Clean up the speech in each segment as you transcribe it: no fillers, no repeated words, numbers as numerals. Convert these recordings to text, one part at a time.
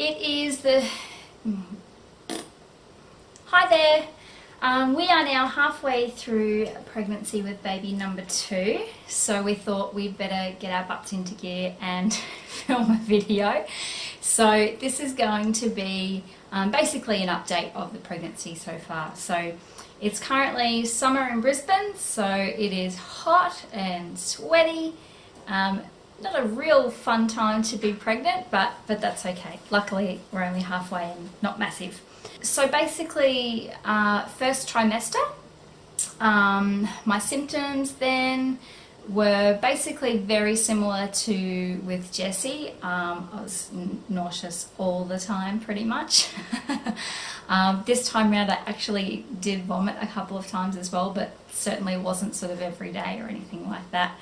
It is the... Hi there! We are now halfway through pregnancy with baby number 2, so we thought we'd better get our butts into gear and film a video. So this is going to be basically an update of the pregnancy so far. So it's currently summer in Brisbane, so it is hot and sweaty. Not a real fun time to be pregnant, but that's okay. Luckily, we're only halfway and not massive. So basically, first trimester, my symptoms then were basically very similar to with Jessie. I was nauseous all the time, pretty much. This time around, I actually did vomit a couple of times as well, but certainly wasn't sort of every day or anything like that.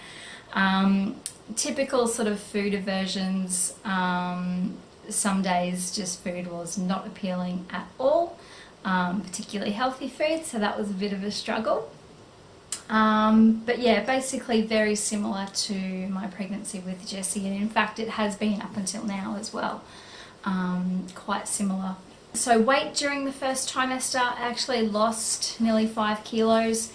Typical sort of food aversions. Some days just food was not appealing at all, particularly healthy food, so that was a bit of a struggle. But yeah, basically very similar to my pregnancy with Jessie, and in fact it has been up until now as well, quite similar. So weight during the first trimester, I actually lost nearly 5 kilos.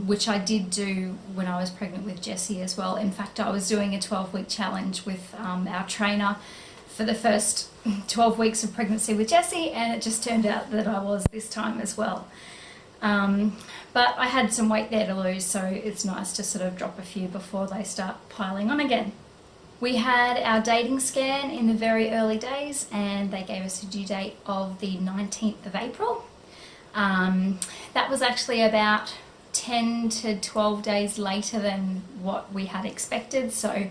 Which I did do when I was pregnant with Jessie as well. In fact, I was doing a 12-week challenge with our trainer for the first 12 weeks of pregnancy with Jessie, and it just turned out that I was this time as well. But I had some weight there to lose, so it's nice to sort of drop a few before they start piling on again. We had our dating scan in the very early days, and they gave us a due date of the 19th of April. That was actually about 10 to 12 days later than what we had expected, so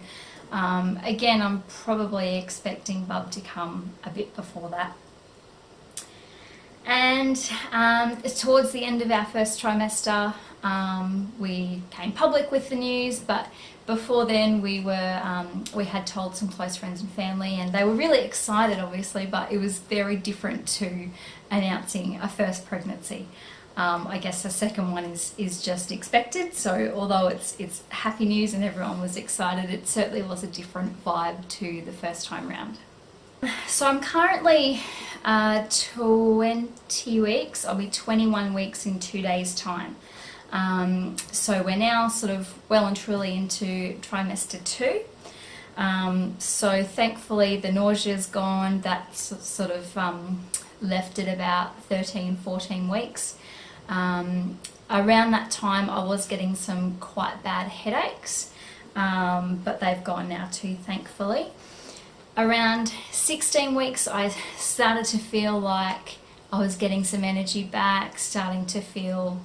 again, I'm probably expecting Bub to come a bit before that. And towards the end of our first trimester, we came public with the news, but before then we had told some close friends and family, and they were really excited obviously, but it was very different to announcing a first pregnancy. I guess the second one is just expected, so although it's happy news and everyone was excited, it certainly was a different vibe to the first time round. So I'm currently 20 weeks, I'll be 21 weeks in 2 days' time. So we're now sort of well and truly into trimester 2. So thankfully the nausea's gone. That's sort of left at about 13, 14 weeks. Around that time I was getting some quite bad headaches, but they've gone now too, thankfully. Around 16 weeks I started to feel like I was getting some energy back, starting to feel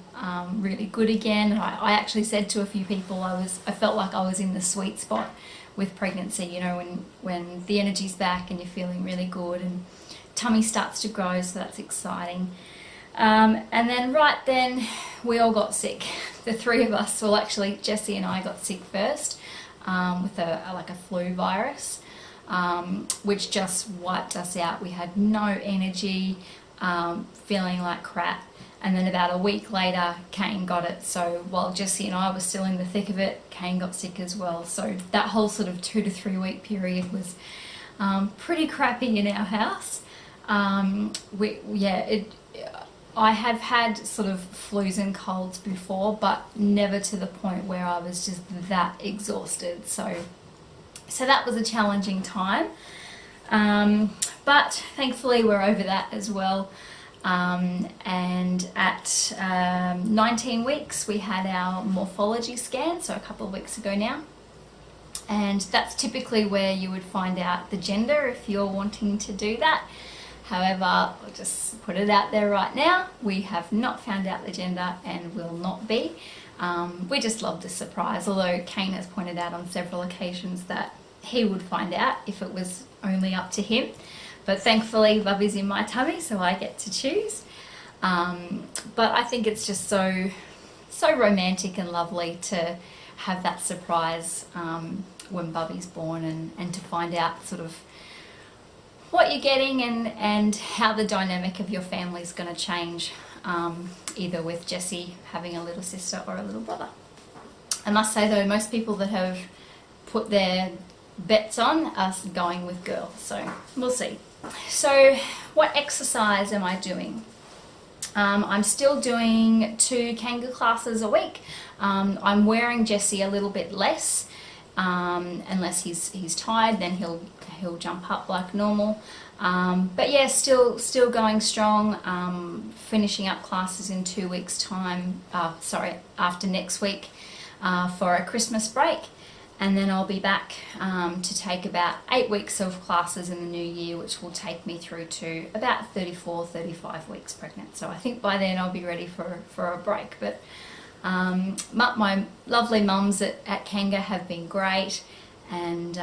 really good again. I actually said to a few people I felt like I was in the sweet spot with pregnancy, you know, when the energy's back and you're feeling really good and tummy starts to grow, so that's exciting. And then right then we all got sick. The three of us, well actually Jessie and I got sick first with like a flu virus, which just wiped us out. We had no energy, feeling like crap, and then about a week later Kane got it. So while Jessie and I were still in the thick of it, Kane got sick as well. So that whole sort of 2 to 3 week period was pretty crappy in our house. I have had sort of flus and colds before, but never to the point where I was just that exhausted. So that was a challenging time. But thankfully we're over that as well. And at 19 weeks we had our morphology scan, so a couple of weeks ago now. And that's typically where you would find out the gender if you're wanting to do that. However, I'll just put it out there right now, we have not found out the gender and will not be. We just love the surprise, although Kane has pointed out on several occasions that he would find out if it was only up to him. But thankfully Bubby's in my tummy, so I get to choose. But I think it's just so romantic and lovely to have that surprise when Bubby's born, and to find out sort of what you're getting and how the dynamic of your family is going to change, either with Jessie having a little sister or a little brother. I must say though, most people that have put their bets on us going with girl, so we'll see. So what exercise am I doing? I'm still doing 2 Kanga classes a week. I'm wearing Jesse a little bit less, unless he's tired, then he'll jump up like normal. But yeah, still going strong. Finishing up classes in 2 weeks' time. After next week for a Christmas break, and then I'll be back to take about 8 weeks of classes in the new year, which will take me through to about 34-35 weeks pregnant. So I think by then I'll be ready for a break. But my lovely mums at Kanga have been great, and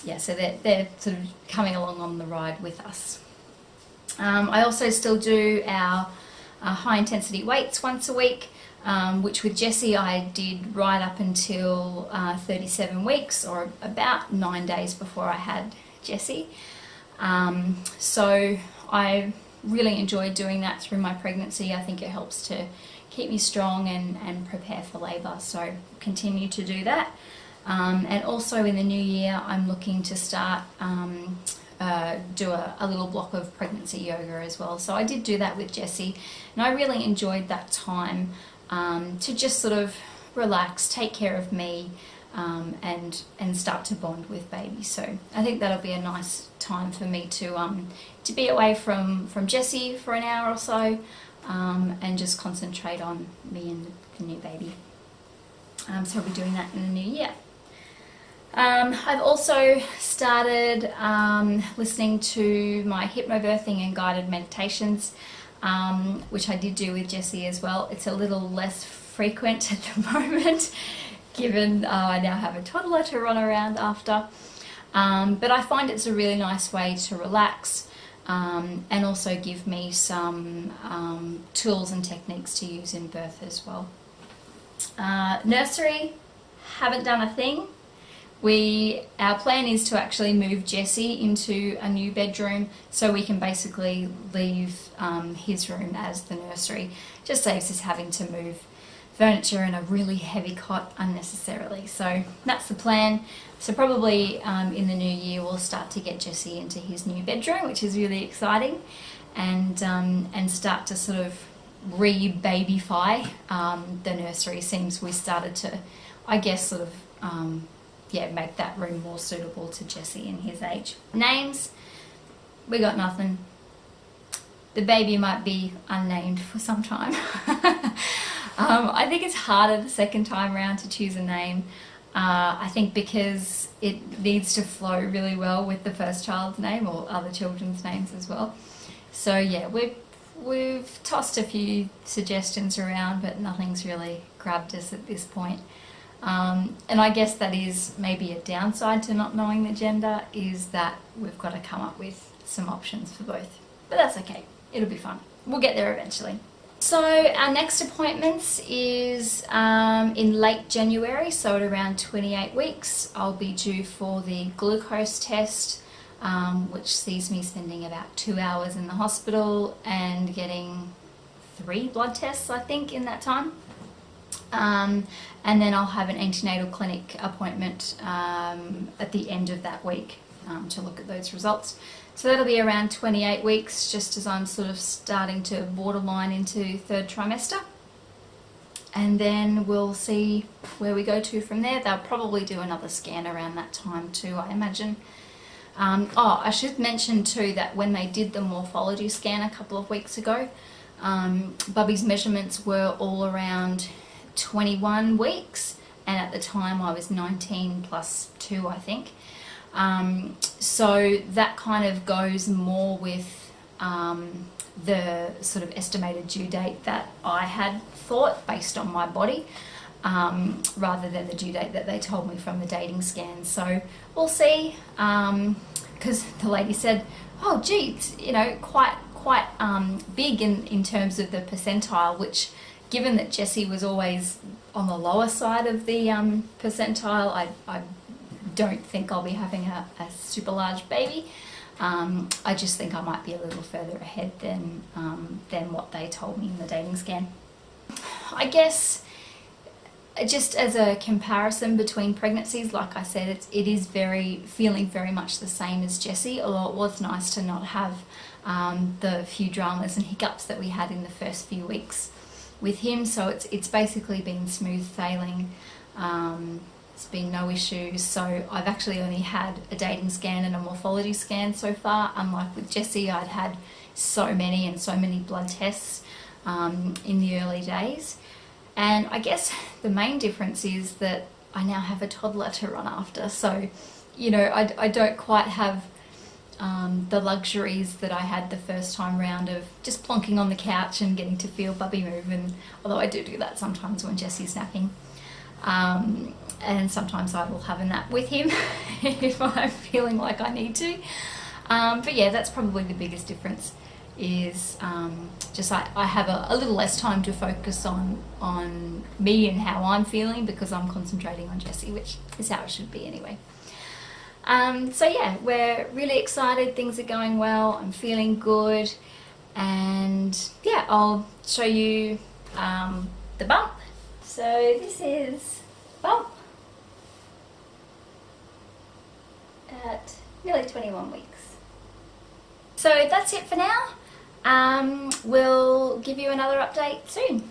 yeah, so they're sort of coming along on the ride with us. I also still do our high intensity weights once a week, which with Jessie I did right up until 37 weeks, or about 9 days before I had Jessie. So I really enjoyed doing that through my pregnancy. I think it helps to keep me strong and prepare for labour, so continue to do that. And also in the new year I'm looking to start do a little block of pregnancy yoga as well. So I did do that with Jessie, and I really enjoyed that time to just sort of relax, take care of me, and start to bond with baby. So I think that'll be a nice time for me to be away from Jessie for an hour or so, and just concentrate on me and the new baby. So I'll be doing that in the new year. I've also started listening to my hypnobirthing and guided meditations, which I did do with Jessie as well. It's a little less frequent at the moment, given I now have a toddler to run around after. But I find it's a really nice way to relax, and also give me some tools and techniques to use in birth as well. Nursery, haven't done a thing. Our plan is to actually move Jessie into a new bedroom, so we can basically leave his room as the nursery. Just saves us having to move furniture and a really heavy cot unnecessarily. So that's the plan. So probably in the new year we'll start to get Jessie into his new bedroom, which is really exciting, and start to sort of re-babyfy the nursery. Seems we started to, I guess, sort of make that room more suitable to Jessie and his age. Names, we got nothing. The baby might be unnamed for some time. I think it's harder the second time round to choose a name. I think because it needs to flow really well with the first child's name, or other children's names as well. So yeah, we've tossed a few suggestions around, but nothing's really grabbed us at this point. And I guess that is maybe a downside to not knowing the gender, is that we've got to come up with some options for both. But that's okay, it'll be fun. We'll get there eventually. So our next appointments is in late January, so at around 28 weeks I'll be due for the glucose test, which sees me spending about 2 hours in the hospital and getting 3 blood tests, I think, in that time. And then I'll have an antenatal clinic appointment at the end of that week to look at those results. So that'll be around 28 weeks, just as I'm sort of starting to borderline into 3rd trimester. And then we'll see where we go to from there. They'll probably do another scan around that time too, I imagine. I should mention too that when they did the morphology scan a couple of weeks ago, Bubby's measurements were all around 21 weeks, and at the time I was 19 plus 2, I think. So that kind of goes more with the sort of estimated due date that I had thought based on my body, rather than the due date that they told me from the dating scan. So we'll see, because the lady said, oh gee, it's, you know, quite big in terms of the percentile, which, given that Jessie was always on the lower side of the percentile, I don't think I'll be having a super large baby. I just think I might be a little further ahead than what they told me in the dating scan. I guess just as a comparison between pregnancies, like I said, it is feeling very much the same as Jessie, although it was nice to not have the few dramas and hiccups that we had in the first few weeks with him. So it's basically been smooth sailing. It's been no issues. So I've actually only had a dating scan and a morphology scan so far, unlike with Jessie. I'd had so many blood tests in the early days. And I guess the main difference is that I now have a toddler to run after. So, you know, I don't quite have the luxuries that I had the first time round of just plonking on the couch and getting to feel Bubby move. And although I do that sometimes when Jessie's napping. And sometimes I will have a nap with him if I'm feeling like I need to. But yeah, that's probably the biggest difference, is just I have a little less time to focus on me and how I'm feeling, because I'm concentrating on Jessie, which is how it should be anyway. So yeah, we're really excited, things are going well, I'm feeling good, and yeah, I'll show you the bump. So this is bump at nearly 21 weeks. So that's it for now. We'll give you another update soon.